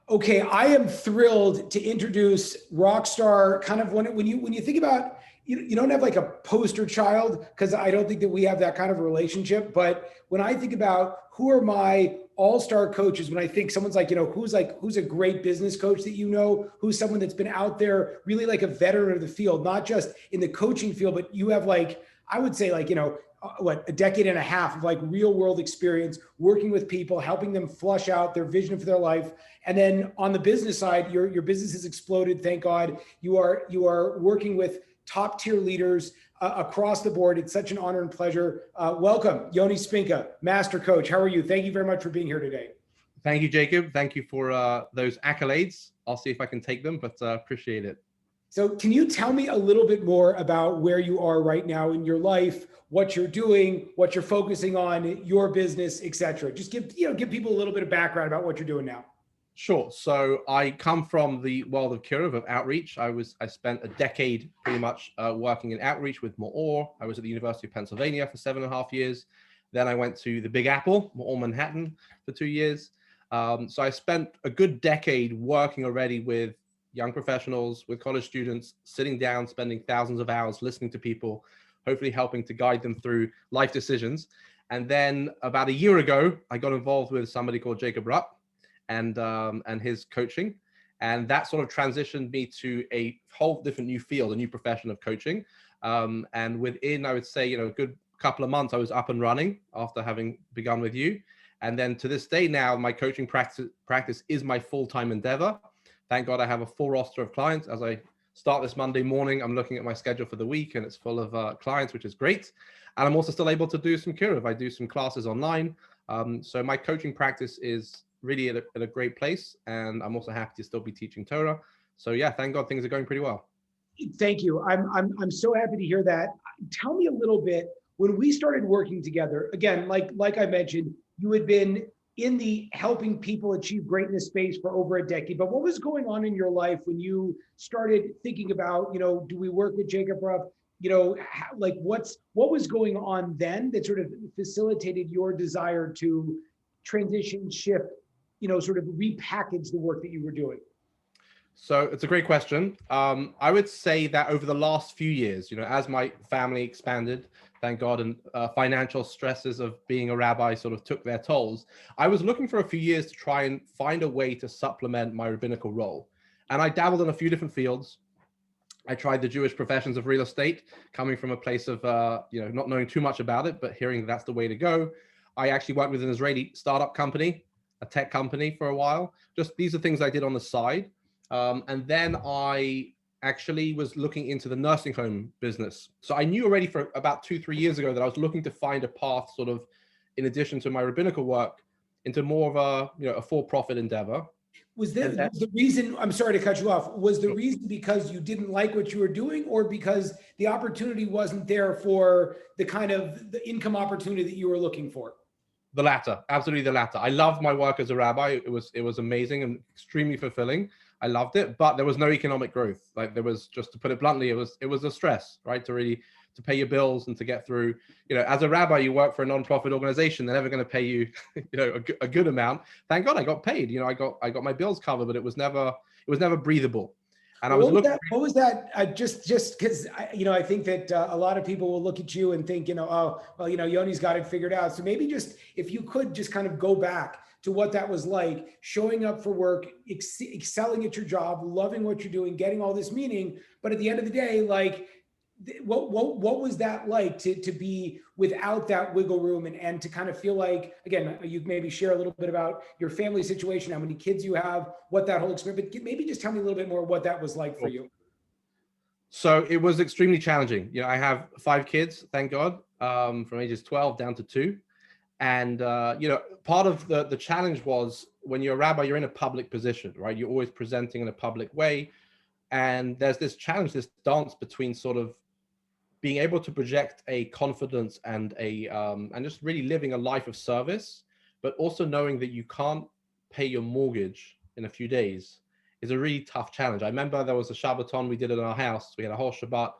Okay, I am thrilled to introduce rock star. Kind of when you think about, you don't have like a poster child, because I don't think that we have that kind of relationship. But when I think about who are my all-star coaches, when I think someone's who's a great business coach that who's someone that's been out there, really like a veteran of the field, not just in the coaching field, but you have like, I would say, like, a decade and a half of like real world experience working with people, helping them flush out their vision for their life. And then on the business side, your business has exploded. Thank God. You are working with top tier leaders across the board. It's such an honor and pleasure. Welcome, Yoni Spinka, master coach. How are you? Thank you very much for being here today. Thank you, Jacob. Thank you for those accolades. I'll see if I can take them, but appreciate it. So can you tell me a little bit more about where you are right now in your life, what you're doing, what you're focusing on, your business, et cetera? Just give people a little bit of background about what you're doing now. Sure. So I come from the world of curative, of outreach. I spent a decade pretty much working in outreach with Moore. I was at the University of Pennsylvania for 7.5 years. Then I went to the Big Apple, Moore Manhattan, for 2 years. So I spent a good decade working already with young professionals, with college students, sitting down, spending thousands of hours listening to people, hopefully helping to guide them through life decisions. And then about a year ago, I got involved with somebody called Jacob Rupp and his coaching. And that sort of transitioned me to a whole different new field, a new profession of coaching. And within, I would say, a good couple of months, I was up and running after having begun with you. And then to this day now, my coaching practice is my full-time endeavor. Thank God I have a full roster of clients. As I start this Monday morning, I'm looking at my schedule for the week and it's full of clients, which is great. And I'm also still able to do some curative. I do some classes online. So my coaching practice is really at a great place. And I'm also happy to still be teaching Torah. So yeah, thank God things are going pretty well. Thank you. I'm so happy to hear that. Tell me a little bit, when we started working together, again, like I mentioned, you had been in the helping people achieve greatness space for over a decade. But what was going on in your life when you started thinking about, do we work with Jacob Rupp? What was going on then that sort of facilitated your desire to transition, shift, sort of repackage the work that you were doing? So it's a great question. I would say that over the last few years, as my family expanded, thank God, and financial stresses of being a rabbi sort of took their tolls, I was looking for a few years to try and find a way to supplement my rabbinical role. And I dabbled in a few different fields. I tried the Jewish professions of real estate, coming from a place of, not knowing too much about it, but hearing that's the way to go. I actually worked with an Israeli startup company, a tech company for a while. Just these are things I did on the side. And then I actually was looking into the nursing home business. So I knew already for about 2-3 years ago that I was looking to find a path sort of, in addition to my rabbinical work, into more of a for-profit endeavor. Was the reason, I'm sorry to cut you off, was the reason because you didn't like what you were doing, or because the opportunity wasn't there for the kind of the income opportunity that you were looking for? The latter, absolutely the latter. I loved my work as a rabbi. It was amazing and extremely fulfilling. I loved it, but there was no economic growth. Like, there was, just to put it bluntly, it was a stress, right? To pay your bills and to get through, as a rabbi, you work for a non-profit organization. They're never going to pay you, a good amount. Thank God I got paid. I got my bills covered, but it was never breathable. And I was looking. What was that? Just because I think that a lot of people will look at you and think, oh, well, Yoni's got it figured out. So maybe just, if you could just kind of go back to what that was like, showing up for work, excelling at your job, loving what you're doing, getting all this meaning, but at the end of the day, like, what was that like to be without that wiggle room, and to kind of feel like, again, you maybe share a little bit about your family situation, how many kids you have, what that whole experience, but maybe just tell me a little bit more what that was like for you. So it was extremely challenging. I have 5 kids, thank God, from ages 12 down to 2. And, part of the challenge was, when you're a rabbi, you're in a public position, right? You're always presenting in a public way. And there's this challenge, this dance between sort of being able to project a confidence and and just really living a life of service, but also knowing that you can't pay your mortgage in a few days is a really tough challenge. I remember there was a Shabbaton we did in our house. We had a whole Shabbat,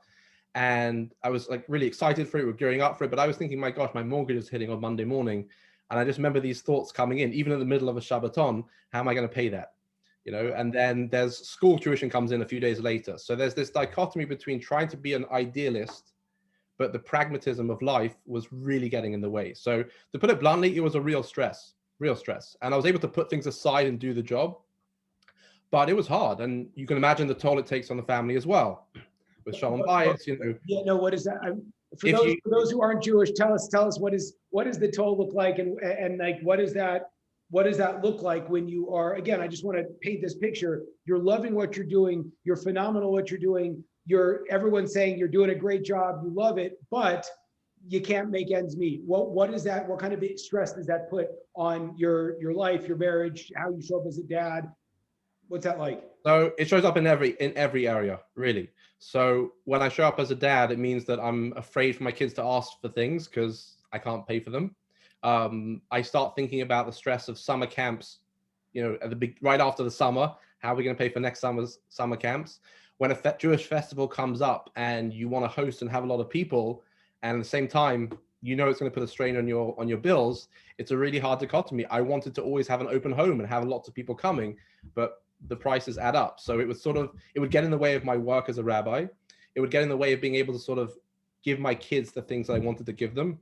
and I was like really excited for it. We're gearing up for it, but I was thinking, my gosh, my mortgage is hitting on Monday morning. And I just remember these thoughts coming in, even in the middle of a Shabbaton, how am I going to pay that? You know, and then there's school tuition comes in a few days later. So there's this dichotomy between trying to be an idealist, but the pragmatism of life was really getting in the way. So to put it bluntly, it was a real stress. And I was able to put things aside and do the job, but it was hard. And you can imagine the toll it takes on the family as well. With shalom bayis, you know. Yeah, no, what is that? For If those, you, for those who aren't Jewish, tell us what does the toll look like, and like what does that look like when you are, again, I just want to paint this picture. You're loving what you're doing, you're phenomenal what you're doing, everyone's saying you're doing a great job, you love it, but you can't make ends meet. What is that? What kind of stress does that put on your life, your marriage, how you show up as a dad? What's that like? So it shows up in every area, really. So when I show up as a dad, it means that I'm afraid for my kids to ask for things because I can't pay for them. I start thinking about the stress of summer camps, you know, at the big, right after the summer. How are we going to pay for next summer's summer camps? When a Jewish festival comes up and you want to host and have a lot of people, and at the same time, you know it's going to put a strain on your bills. It's a really hard dichotomy. I wanted to always have an open home and have lots of people coming, but the prices add up. So it was it would get in the way of my work as a rabbi. It would get in the way of being able to sort of give my kids the things that I wanted to give them,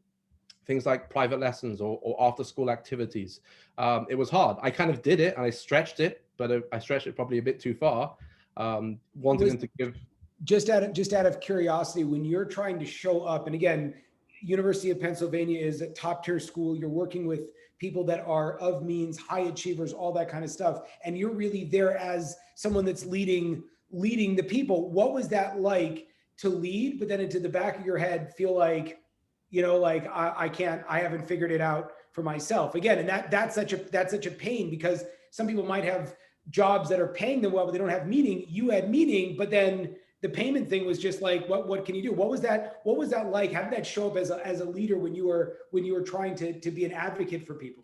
things like private lessons or after school activities. It was hard. I kind of did it and I stretched it, but I stretched it probably a bit too far. Wanting them to give. Just out of curiosity, when you're trying to show up, and again, University of Pennsylvania is a top tier school, you're working with people that are of means, high achievers, all that kind of stuff, and you're really there as someone that's leading the people. What was that like to lead, but then into the back of your head feel like, you know, like I haven't figured it out for myself again? And that's such a pain, because some people might have jobs that are paying them well, but they don't have meaning. You had meaning, but then the payment thing was just like, what can you do? What was that like? How did that show up as a leader when you were trying to be an advocate for people?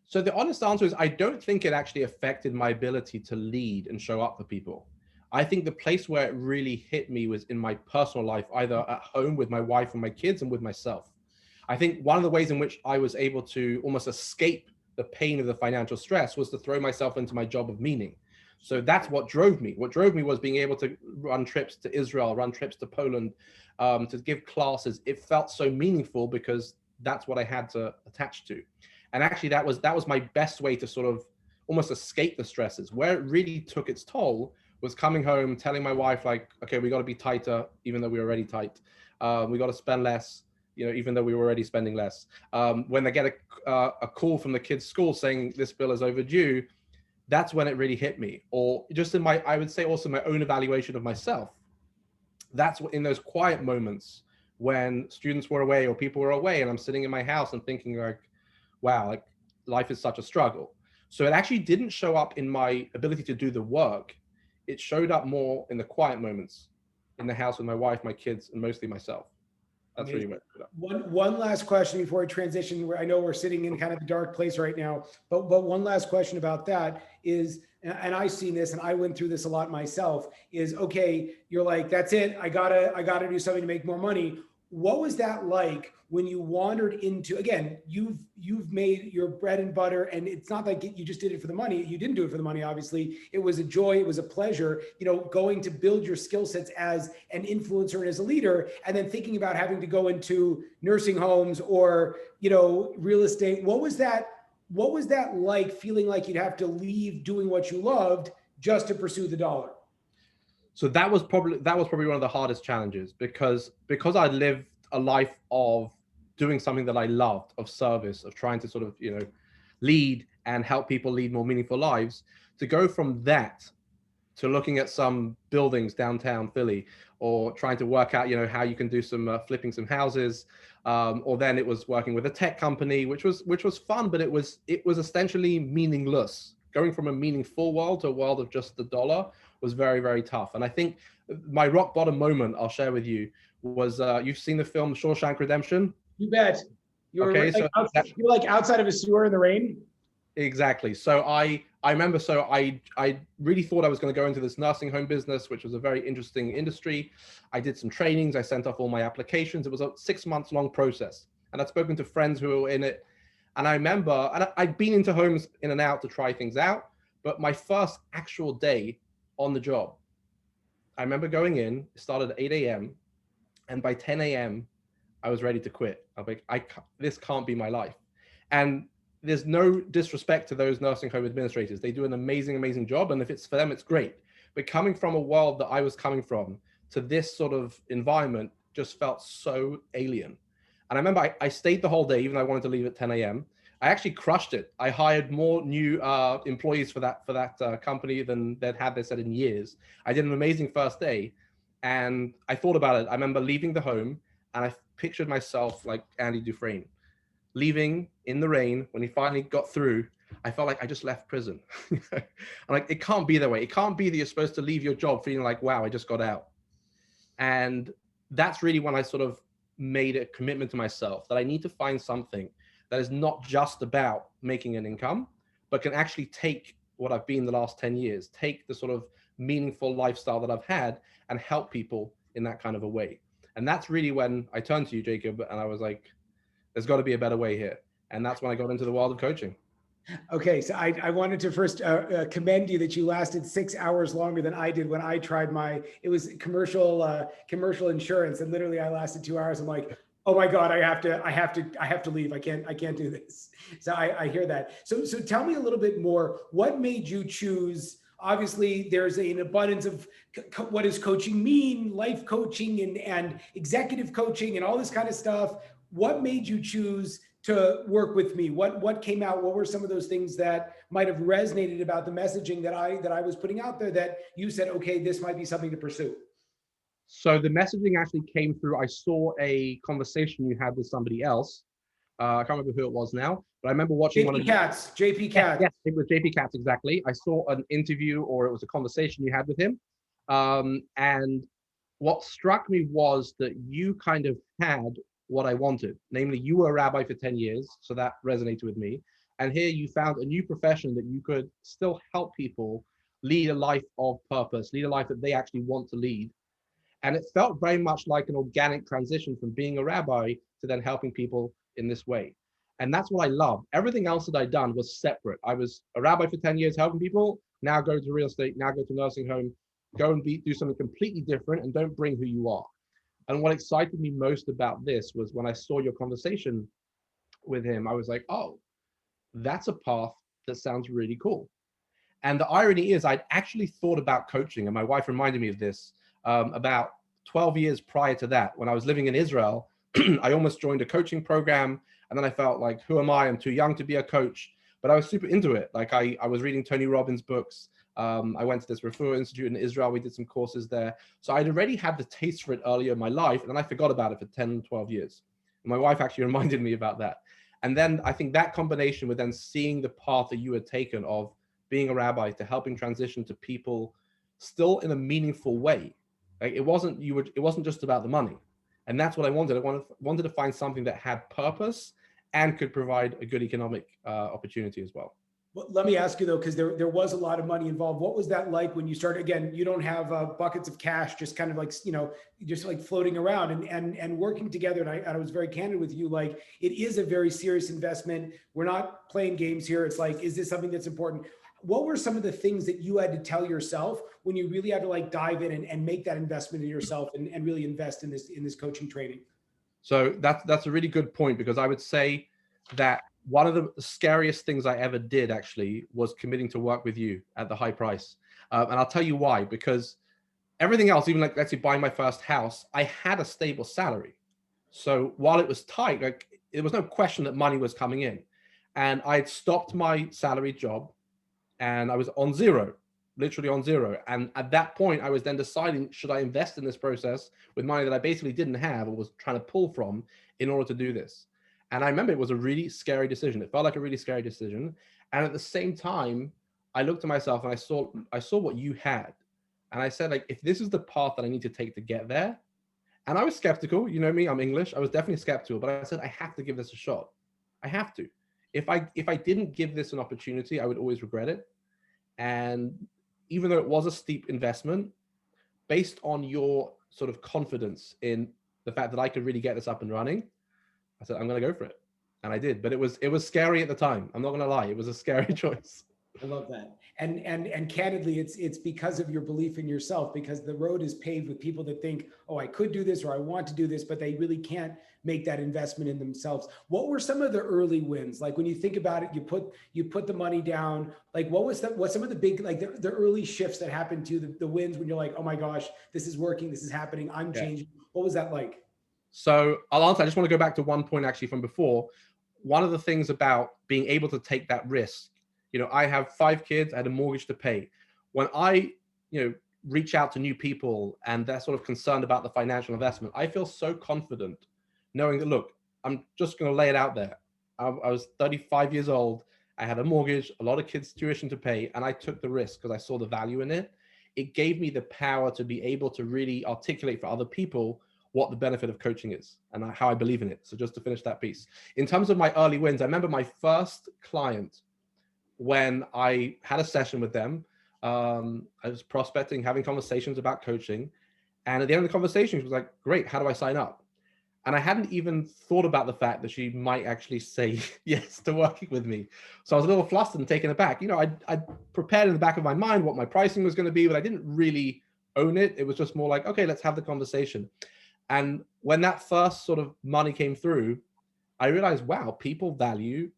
So the honest answer is I don't think it actually affected my ability to lead and show up for people. I think the place where it really hit me was in my personal life, either at home with my wife and my kids and with myself. I think one of the ways in which I was able to almost escape the pain of the financial stress was to throw myself into my job of meaning. So that's what drove me. What drove me was being able to run trips to Israel, run trips to Poland, to give classes. It felt so meaningful because that's what I had to attach to. And actually that was my best way to sort of almost escape the stresses. Where it really took its toll was coming home, telling my wife, like, okay, we got to be tighter, even though we were already tight. We got to spend less, you know, even though we were already spending less. When they get a call from the kids' school saying this bill is overdue, that's when it really hit me. Or just in I would say also my own evaluation of myself. That's in those quiet moments when students were away or people were away and I'm sitting in my house and thinking like, wow, like life is such a struggle. So it actually didn't show up in my ability to do the work. It showed up more in the quiet moments in the house with my wife, my kids, and mostly myself. That's really what. One last question before I transition. I know we're sitting in kind of a dark place right now, but one last question about that is, and I've seen this, and I went through this a lot myself. Is okay, you're like, that's it. I gotta do something to make more money. What was that like when you wandered into, again, you've made your bread and butter, and it's not like you just did it for the money. You didn't do it for the money, obviously. It was a joy, it was a pleasure, you know, going to build your skill sets as an influencer and as a leader, and then thinking about having to go into nursing homes or, you know, real estate. What was that like, feeling like you'd have to leave doing what you loved just to pursue the dollar? So that was probably one of the hardest challenges, because I lived a life of doing something that I loved, of service, of trying to sort of, you know, lead and help people lead more meaningful lives. To go from that to looking at some buildings downtown Philly, or trying to work out, you know, how you can do some flipping some houses, or then it was working with a tech company, which was fun, but it was essentially meaningless. Going from a meaningful world to a world of just the dollar was very, very tough. And I think my rock bottom moment I'll share with you was, you've seen the film Shawshank Redemption? You bet. You're like outside of a sewer in the rain. Exactly. So I remember, so I really thought I was going to go into this nursing home business, which was a very interesting industry. I did some trainings. I sent off all my applications. It was a 6 months long process. And I'd spoken to friends who were in it. And I remember, and I'd been into homes in and out to try things out, but my first actual day on the job, I remember going in, it started at 8 a.m. and by 10 a.m. I was ready to quit. I'm like, this can't be my life. And there's no disrespect to those nursing home administrators. They do an amazing, amazing job. And if it's for them, it's great. But coming from a world that I was coming from to this sort of environment just felt so alien. And I remember I stayed the whole day, even though I wanted to leave at 10 a.m. I actually crushed it. I hired more new employees for that company than they'd had, they said, in years. I did an amazing first day. And I thought about it. I remember leaving the home and I pictured myself like Andy Dufresne, leaving in the rain. When he finally got through, I felt like I just left prison. I'm like, it can't be that way. It can't be that you're supposed to leave your job feeling like, wow, I just got out. And that's really when I sort of made a commitment to myself that I need to find something that is not just about making an income, but can actually take what I've been the last 10 years, take the sort of meaningful lifestyle that I've had and help people in that kind of a way. And that's really when I turned to you, Jacob, and I was like, there's got to be a better way here. And that's when I got into the world of coaching. Okay, so I wanted to first commend you that you lasted 6 hours longer than I did when I tried it was commercial insurance, and literally I lasted 2 hours. I'm like, oh my God, I have to leave. I can't do this. So I hear that. So tell me a little bit more. What made you choose? Obviously, there's an abundance of what does coaching mean, life coaching and executive coaching and all this kind of stuff. What made you choose to work with me? What came out? What were some of those things that might have resonated about the messaging that I was putting out there that you said, okay, this might be something to pursue? So the messaging actually came through. I saw a conversation you had with somebody else. I can't remember who it was now, but I remember watching one of JP Katz. Yes, it was JP Katz, exactly. I saw an interview, or it was a conversation you had with him. And what struck me was that you kind of had what I wanted. Namely, you were a rabbi for 10 years, so that resonated with me. And here you found a new profession that you could still help people lead a life of purpose, lead a life that they actually want to lead. And it felt very much like an organic transition from being a rabbi to then helping people in this way. And that's what I love. Everything else that I'd done was separate. I was a rabbi for 10 years helping people. Now go to real estate, now go to nursing home, go and do something completely different and don't bring who you are. And what excited me most about this was when I saw your conversation with him, I was like, oh, that's a path that sounds really cool. And the irony is I'd actually thought about coaching, and my wife reminded me of this about 12 years prior to that. When I was living in Israel, I almost joined a coaching program, and then I felt like, who am I? I'm too young to be a coach. But I was super into it. Like I was reading Tony Robbins' books. I went to this Refuah Institute in Israel. We did some courses there. So I'd already had the taste for it earlier in my life, and then I forgot about it for 10, 12 years. And my wife actually reminded me about that. And then I think that combination with then seeing the path that you had taken of being a rabbi to helping transition to people still in a meaningful way. Like it wasn't just about the money. And that's what I wanted. I wanted to find something that had purpose and could provide a good economic opportunity as well. Well, let me ask you though, because there was a lot of money involved. What was that like when you started? Again, you don't have buckets of cash, just kind of like, just like floating around and working together. And I was very candid with you. Like, it is a very serious investment. We're not playing games here. It's like, is this something that's important? What were some of the things that you had to tell yourself when you really had to like dive in and make that investment in yourself and really invest in this coaching training? So that's a really good point, because I would say that one of the scariest things I ever did actually was committing to work with you at the high price. And I'll tell you why, because everything else, even like, let's say buying my first house, I had a stable salary. So while it was tight, like there was no question that money was coming in, and I had stopped my salary job and I was on zero, literally on zero. And at that point, I was then deciding, should I invest in this process with money that I basically didn't have or was trying to pull from in order to do this? And I remember it was a really scary decision. It felt like a really scary decision. And at the same time, I looked at myself and I saw what you had. And I said, like, if this is the path that I need to take to get there, and I was skeptical, you know me, I'm English. I was definitely skeptical, but I said, I have to give this a shot. I have to. If I didn't give this an opportunity, I would always regret it. And even though it was a steep investment, based on your sort of confidence in the fact that I could really get this up and running, I said, I'm going to go for it. And I did, but it was scary at the time. I'm not gonna lie, it was a scary choice. I love that. And candidly, it's because of your belief in yourself, because the road is paved with people that think, oh, I could do this or I want to do this, but they really can't make that investment in themselves. What were some of the early wins? Like when you think about it, you put the money down. Like what's some of the big, like the early shifts that happened to you, the wins when you're like, oh my gosh, this is working, this is happening, I'm Yeah. changing. What was that like? So I'll answer. I just want to go back to one point actually from before. One of the things about being able to take that risk, I have 5 kids, I had a mortgage to pay. When I, reach out to new people and they're sort of concerned about the financial investment, I feel so confident knowing that, look, I'm just going to lay it out there. I was 35 years old. I had a mortgage, a lot of kids' tuition to pay, and I took the risk because I saw the value in it. It gave me the power to be able to really articulate for other people what the benefit of coaching is and how I believe in it. So just to finish that piece, in terms of my early wins, I remember my first client when I had a session with them. I was prospecting, having conversations about coaching. And at the end of the conversation, she was like, great, how do I sign up? And I hadn't even thought about the fact that she might actually say yes to working with me. So I was a little flustered and taken aback. I prepared in the back of my mind what my pricing was going to be, but I didn't really own it. It was just more like, okay, let's have the conversation. And when that first sort of money came through, I realized, wow, people value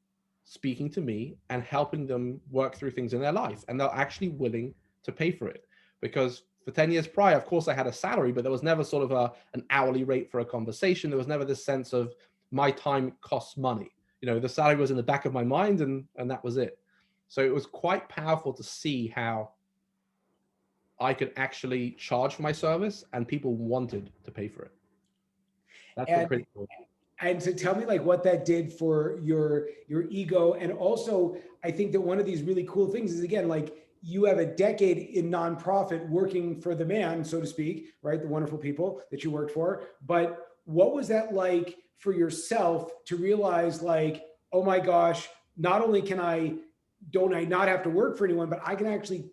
speaking to me and helping them work through things in their life. And they're actually willing to pay for it. Because for 10 years prior, of course, I had a salary, but there was never sort of an hourly rate for a conversation. There was never this sense of my time costs money. The salary was in the back of my mind and that was it. So it was quite powerful to see how I could actually charge for my service and people wanted to pay for it. That's And pretty cool. And so tell me like what that did for your ego. And also, I think that one of these really cool things is, again, like you have a decade in nonprofit working for the man, so to speak, right? The wonderful people that you worked for. But what was that like for yourself to realize like, oh my gosh, not only don't I not have to work for anyone, but I can actually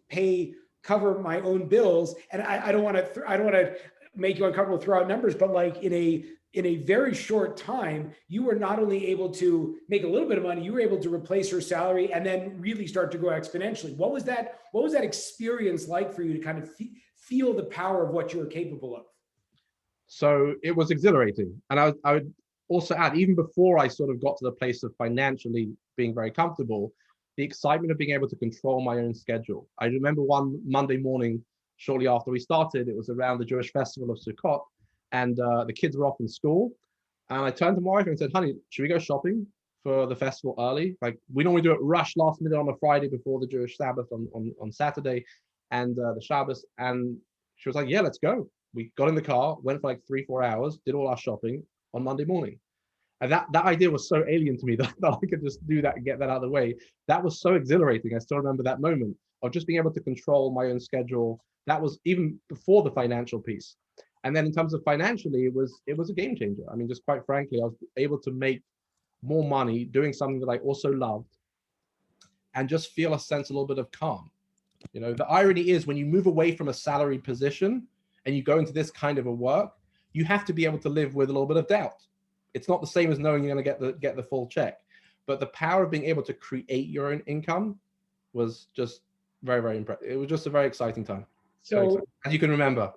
cover my own bills. And I don't want to make you uncomfortable, throw out numbers, but like in a very short time, you were not only able to make a little bit of money, you were able to replace her salary and then really start to grow exponentially. What was that experience like for you to kind of feel the power of what you were capable of? So it was exhilarating. And I would also add, even before I sort of got to the place of financially being very comfortable, the excitement of being able to control my own schedule. I remember one Monday morning, shortly after we started, it was around the Jewish festival of Sukkot, and the kids were off in school. And I turned to my wife and said, honey, should we go shopping for the festival early? Like we normally do it rush last minute on a Friday before the Jewish Sabbath on Saturday and the Shabbos. And she was like, yeah, let's go. We got in the car, went for like 3-4 hours, did all our shopping on Monday morning. And that idea was so alien to me that I could just do that and get that out of the way. That was so exhilarating. I still remember that moment of just being able to control my own schedule. That was even before the financial piece. And then in terms of financially, it was a game changer. I mean, just quite frankly, I was able to make more money doing something that I also loved and just feel a sense, a little bit of calm. The irony is when you move away from a salaried position and you go into this kind of a work, you have to be able to live with a little bit of doubt. It's not the same as knowing you're going to get the full check, but the power of being able to create your own income was just very, very impressive. It was just a very exciting time. So as you can remember.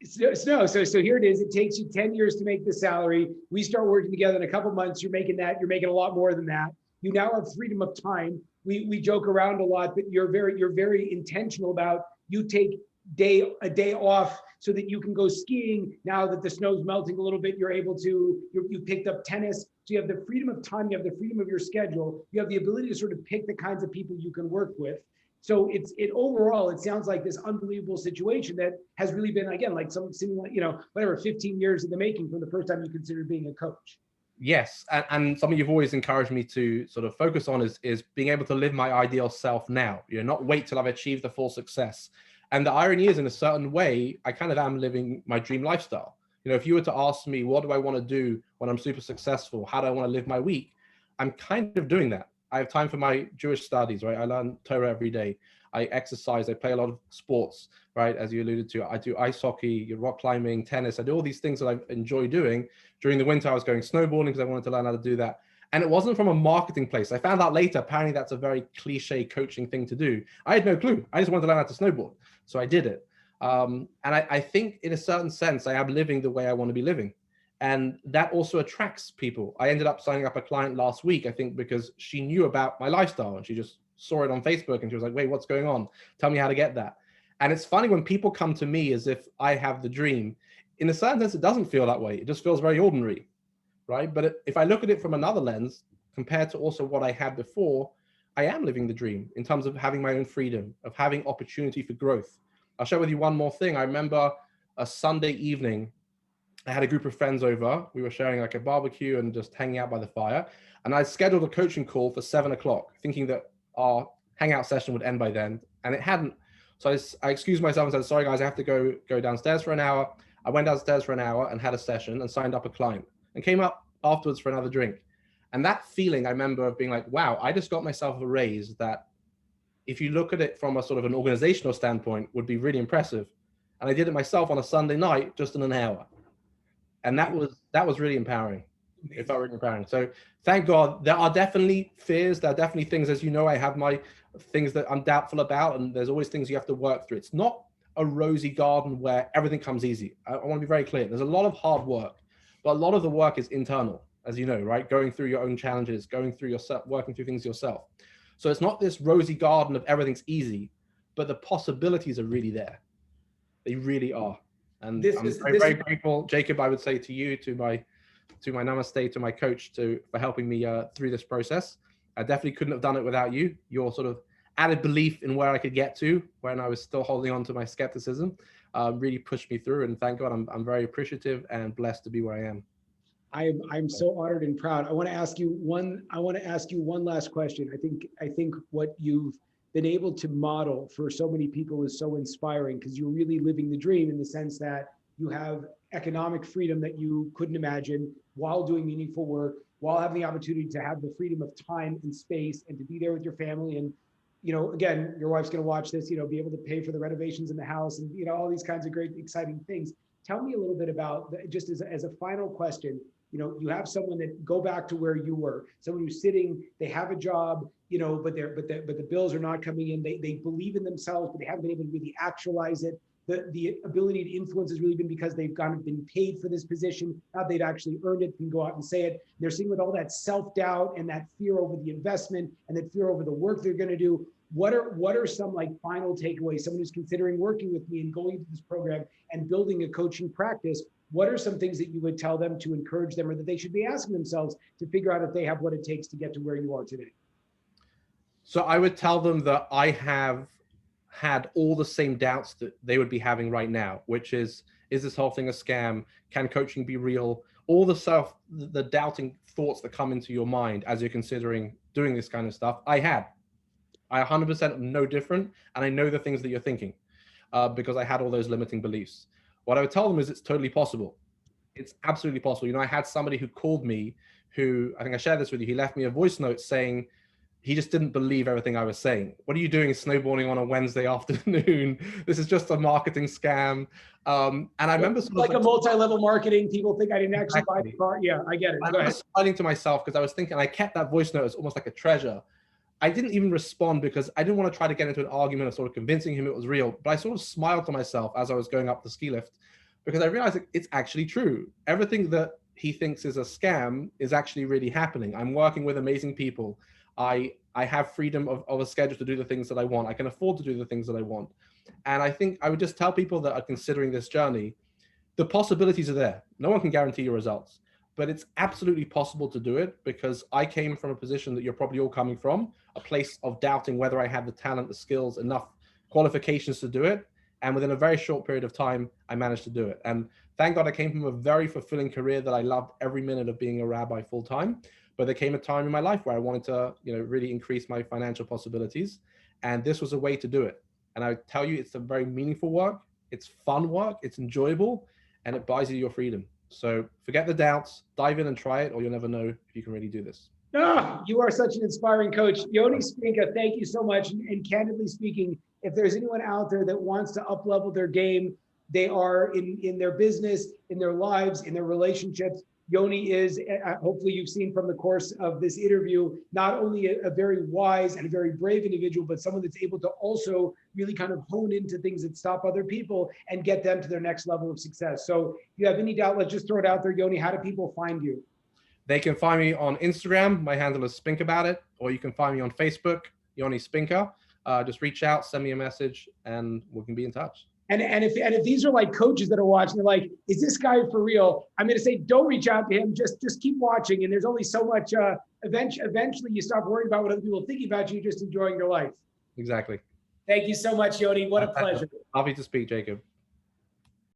So here it is. It takes you 10 years to make the salary. We start working together in a couple months. You're making a lot more than that. You now have freedom of time. We joke around a lot, but you're very intentional about you take a day off so that you can go skiing. Now that the snow's melting a little bit, you picked up tennis. So you have the freedom of time, you have the freedom of your schedule, you have the ability to sort of pick the kinds of people you can work with. So overall, it sounds like this unbelievable situation that has really been, again, like something like, 15 years in the making from the first time you considered being a coach. Yes. And something you've always encouraged me to sort of focus on is being able to live my ideal self now, not wait till I've achieved the full success. And the irony is, in a certain way, I kind of am living my dream lifestyle. If you were to ask me, what do I want to do when I'm super successful? How do I want to live my week? I'm kind of doing that. I have time for my Jewish studies, right? I learn Torah every day. I exercise. I play a lot of sports, right? As you alluded to, I do ice hockey, rock climbing, tennis. I do all these things that I enjoy doing. During the winter, I was going snowboarding because I wanted to learn how to do that. And it wasn't from a marketing place. I found out later, apparently that's a very cliche coaching thing to do. I had no clue. I just wanted to learn how to snowboard. So I did it. And I think in a certain sense, I am living the way I want to be living. And that also attracts people. I ended up signing up a client last week, I think, because she knew about my lifestyle and she just saw it on Facebook and she was like, wait, what's going on? Tell me how to get that. And it's funny when people come to me as if I have the dream. In a certain sense, it doesn't feel that way. It just feels very ordinary, right? But if I look at it from another lens, compared to also what I had before, I am living the dream in terms of having my own freedom, of having opportunity for growth. I'll share with you one more thing. I remember a Sunday evening, I had a group of friends over. We were sharing like a barbecue and just hanging out by the fire. And I scheduled a coaching call for 7 o'clock, thinking that our hangout session would end by then. And it hadn't. So I excused myself and said, sorry guys, I have to go downstairs for an hour. I went downstairs for an hour and had a session and signed up a client and came up afterwards for another drink. And that feeling I remember of being like, wow, I just got myself a raise that if you look at it from a sort of an organizational standpoint would be really impressive. And I did it myself on a Sunday night, just in an hour. And that was really empowering. It felt really empowering. So thank God. There are definitely fears. There are definitely things, as you know, I have my things that I'm doubtful about, and there's always things you have to work through. It's not a rosy garden where everything comes easy. I want to be very clear. There's a lot of hard work, but a lot of the work is internal, as you know, right? Going through your own challenges, going through yourself, working through things yourself. So it's not this rosy garden of everything's easy, but the possibilities are really there. They really are. And I'm very grateful, Jacob, I would say to you, to my namaste, to my coach, for helping me through this process. I definitely couldn't have done it without you. Your sort of added belief in where I could get to when I was still holding on to my skepticism really pushed me through. And thank God, I'm very appreciative and blessed to be where I am. I'm so honored and proud. I want to ask you one last question. I think what you've been able to model for so many people is so inspiring, because you're really living the dream in the sense that you have economic freedom that you couldn't imagine while doing meaningful work, while having the opportunity to have the freedom of time and space and to be there with your family. And, you know, again, your wife's going to watch this, you know, be able to pay for the renovations in the house and, you know, all these kinds of great, exciting things. Tell me a little bit about, just as a final question, you know, you have someone that, go back to where you were, someone who's sitting, they have a job, you know, but the bills are not coming in. They believe in themselves, but they haven't been able to really actualize it. The ability to influence has really been because they've been paid for this position. Now they've actually earned it, can go out and say it. They're seeing with all that self-doubt and that fear over the investment and that fear over the work they're going to do. What are some like final takeaways? Someone who's considering working with me and going into this program and building a coaching practice, what are some things that you would tell them to encourage them, or that they should be asking themselves to figure out if they have what it takes to get to where you are today? So I would tell them that I have had all the same doubts that they would be having right now, which is this whole thing a scam? Can coaching be real? All the doubting thoughts that come into your mind as you're considering doing this kind of stuff, I 100% am no different. And I know the things that you're thinking because I had all those limiting beliefs. What I would tell them is it's totally possible. It's absolutely possible. You know, I had somebody who called me who, I think I shared this with you, he left me a voice note saying he just didn't believe everything I was saying. What are you doing snowboarding on a Wednesday afternoon? This is just a marketing scam. And I remember sort of like a multi-level marketing, people think I didn't actually buy the car. Yeah, I get it. I was smiling to myself because I was thinking, I kept that voice note as almost like a treasure. I didn't even respond because I didn't want to try to get into an argument of sort of convincing him it was real. But I sort of smiled to myself as I was going up the ski lift because I realized it's actually true. Everything that he thinks is a scam is actually really happening. I'm working with amazing people. I have freedom of a schedule to do the things that I want. I can afford to do the things that I want. And I think I would just tell people that are considering this journey, the possibilities are there. No one can guarantee your results, but it's absolutely possible to do it because I came from a position that you're probably all coming from, a place of doubting whether I had the talent, the skills, enough qualifications to do it. And within a very short period of time, I managed to do it. And thank God I came from a very fulfilling career that I loved every minute of being a rabbi full time. But there came a time in my life where I wanted to, you know, really increase my financial possibilities. And this was a way to do it. And I tell you, it's a very meaningful work. It's fun work. It's enjoyable. And it buys you your freedom. So forget the doubts, dive in and try it, or you'll never know if you can really do this. Ah, you are such an inspiring coach. Yoni Spinka, thank you so much. And candidly speaking, if there's anyone out there that wants to up-level their game, they are in their business, in their lives, in their relationships, Yoni is, hopefully you've seen from the course of this interview, not only a very wise and a very brave individual, but someone that's able to also really kind of hone into things that stop other people and get them to their next level of success. So if you have any doubt, let's just throw it out there. Yoni, how do people find you? They can find me on Instagram. My handle is Spink About It, or you can find me on Facebook, Yoni Spinka. Just reach out, send me a message, and we can be in touch. And if these are like coaches that are watching, they're like, is this guy for real? I'm going to say, don't reach out to him. Just keep watching. And there's only so much. Eventually, you stop worrying about what other people are thinking about you, just enjoying your life. Exactly. Thank you so much, Yoni. What a pleasure. Happy to speak, Jacob.